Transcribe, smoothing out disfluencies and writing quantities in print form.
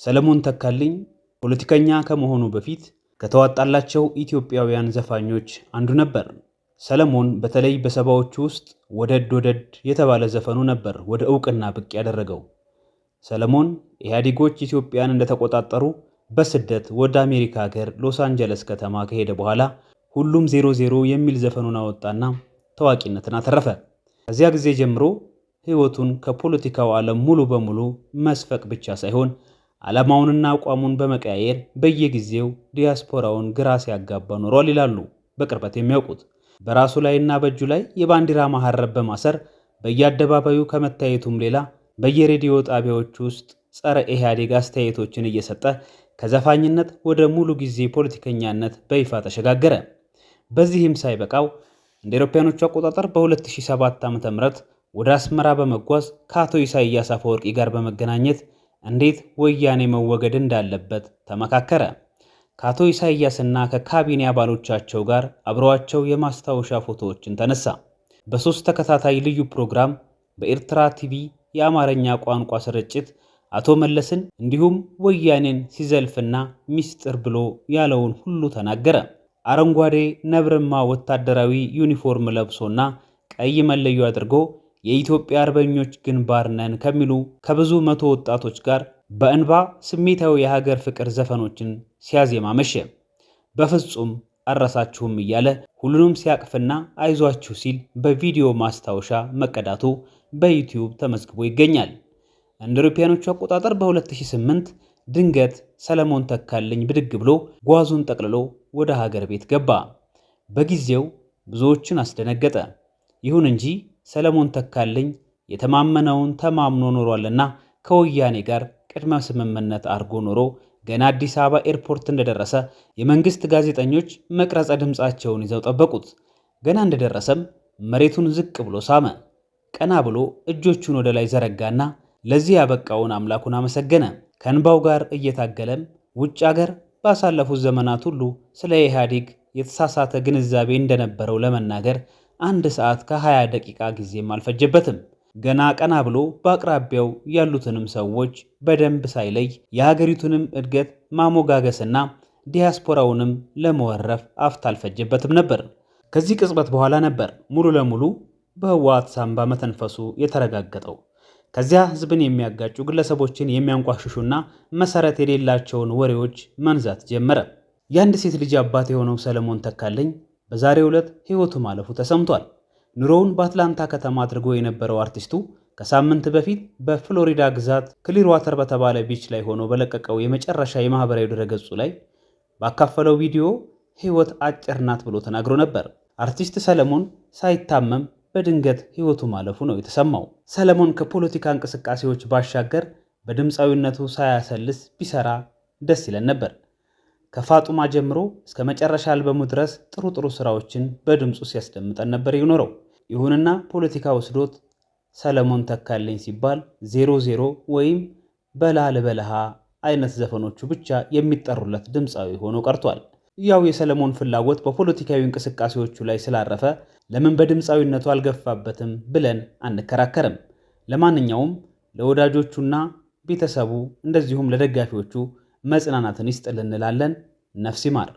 ሰለሞን ተካልኝ ፖለቲከኛ ከመሆኑ በፊት ከተዋጣላቸው ኢትዮጵያውያን ዘፋኞች አንዱ ነበር። ሰለሞን በተለይ በሰባዎቹ ውስጥ ወደድ ወደድ የተባለ ዘፈኑ ነበር ወደ ዕውቅና ብቅ ያደረገው። ሰለሞን ኢህአዴጎች ኢትዮጵያን እንደተቆጣጠሩ በስደት ወደ አሜሪካ ሀገር ሎስ አንጀለስ ከተማ ከሄደ በኋላ ሁሉም 00 የሚል ዘፈኑን አወጣና ታዋቂነትን አተረፈ። ከዚያ ጊዜ ጀምሮ ሕይወቱን ከፖለቲካው ዓለም ሙሉ በሙሉ መስፈቅ ብቻ ሳይሆን ዓላማውንና አቋሙን በመቀያየር በየጊዜው ዲያስፖራውን ግራ ሲያጋባ ኖሯል ይላሉ በቅርበት የሚያውቁት። በራሱ ላይና በእጁ ላይ የባንዲራ መሐረብ በማሰር በየአደባባዩ ከመታየቱም ሌላ በየሬዲዮ ጣቢያዎች ውስጥ ጸረ ኢህአዴግ አስተያየቶችን እየሰጠ ከዘፋኝነት ወደ ሙሉ ጊዜ ፖለቲከኛነት በይፋ ተሸጋገረ። በዚህም ሳይበቃው እንደ አውሮፓውያኖቹ አቆጣጠር በ2007 ዓ.ም ወደ አስመራ በመጓዝ ከአቶ ኢሳያስ አፈወርቂ ጋር በመገናኘት እንዴት ወያኔ መወገድ እንዳለበት ተመካከረ። ከአቶ ኢሳያስና ከካቢኔ አባሎቻቸው ጋር አብረዋቸው የማስታወሻ ፎቶዎችን ተነሳ። በሶስት ተከታታይ ልዩ ፕሮግራም በኤርትራ ቲቪ የአማርኛ ቋንቋ ስርጭት አቶ መለስን እንዲሁም ወያኔን ሲዘልፍና ሚስጥር ብሎ ያለውን ሁሉ ተናገረ። አረንጓዴ ነብርማ ወታደራዊ ዩኒፎርም ለብሶና ቀይ መለዮ አድርጎ የኢትዮጵያ አርበኞች ግንባር ነን ከሚሉ ከብዙ መቶ ወጣቶች ጋር በእንባ ስሜታዊ የሀገር ፍቅር ዘፈኖችን ሲያዜማ መሸ። በፍጹም አረሳችሁም እያለ ሁሉንም ሲያቅፍና አይዟችሁ ሲል በቪዲዮ ማስታወሻ መቀዳቱ በዩቲዩብ ተመዝግቦ ይገኛል። እንደ አውሮፓውያኖቹ አቆጣጠር በ2008 ድንገት ሰለሞን ተካልኝ ብድግ ብሎ ጓዙን ጠቅልሎ ወደ ሀገር ቤት ገባ። በጊዜው ብዙዎችን አስደነገጠ። ይሁን እንጂ ሰለሞን ተካልኝ የተማመነውን ተማምኖ ኖሯልና ከወያኔ ጋር ቅድመ ስምምነት አድርጎ ኖሮ ገና አዲስ አበባ ኤርፖርት እንደደረሰ የመንግስት ጋዜጠኞች መቅረጸ ድምፃቸውን ይዘው ጠበቁት። ገና እንደደረሰም መሬቱን ዝቅ ብሎ ሳመ። ቀና ብሎ እጆቹን ወደ ላይ ዘረጋና ለዚህ ያበቃውን አምላኩን አመሰገነ። ከእንባው ጋር እየታገለም ውጭ ሀገር ባሳለፉት ዘመናት ሁሉ ስለ ኢህአዴግ የተሳሳተ ግንዛቤ እንደነበረው ለመናገር 1 ሰዓት ከ20 ደቂቃ ጊዜም አልፈጀበትም። ገና ቀና ብሎ በአቅራቢያው ያሉትንም ሰዎች በደንብ ሳይለይ የሀገሪቱንም እድገት ማሞጋገስና ዲያስፖራውንም ለመወረፍ አፍታ አልፈጀበትም ነበር። ከዚህ ቅጽበት በኋላ ነበር ሙሉ ለሙሉ በህወሓት ሳንባ መተንፈሱ የተረጋገጠው። ከዚያ ህዝብን የሚያጋጩ ግለሰቦችን የሚያንቋሽሹና መሰረት የሌላቸውን ወሬዎች መንዛት ጀመረ። የአንድ ሴት ልጅ አባት የሆነው ሰለሞን ተካልኝ በዛሬው ዕለት ህይወቱ ማለፉ ተሰምቷል። ኑሮውን በአትላንታ ከተማ አድርጎ የነበረው አርቲስቱ ከሳምንት በፊት በፍሎሪዳ ግዛት ክሊርዋተር በተባለ ቢች ላይ ሆኖ በለቀቀው የመጨረሻ የማህበራዊ ድረገጹ ላይ ባካፈለው ቪዲዮ ህይወት አጭር ናት ብሎ ተናግሮ ነበር። አርቲስት ሰለሞን ሳይታመም በድንገት ህይወቱ ማለፉ ነው የተሰማው። ሰለሞን ከፖለቲካ እንቅስቃሴዎች ባሻገር በድምፃዊነቱ ሳያሰልስ ቢሰራ ደስ ይለን ነበር። ከፋጡማ ጀምሮ እስከ መጨረሻ አልበሙ ድረስ ጥሩ ስራዎችን በድምፁ ሲያስደምጠን ነበር የኖረው። ይሁንና ፖለቲካ ወስዶት ሰለሞን ተካልኝ ሲባል 00 ወይም በላ ልበልሃ አይነት ዘፈኖቹ ብቻ የሚጠሩለት ድምፃዊ ሆኖ ቀርቷል። ያው የሰለሞን ፍላጎት በፖለቲካዊ እንቅስቃሴዎቹ ላይ ስላረፈ ለምን በድምፃዊነቱ አልገፋበትም ብለን አንከራከርም። ለማንኛውም ለወዳጆቹና ቤተሰቡ እንደዚሁም ለደጋፊዎቹ መጽናናትን ይስጥልን እንላለን። ነፍስ ይማር።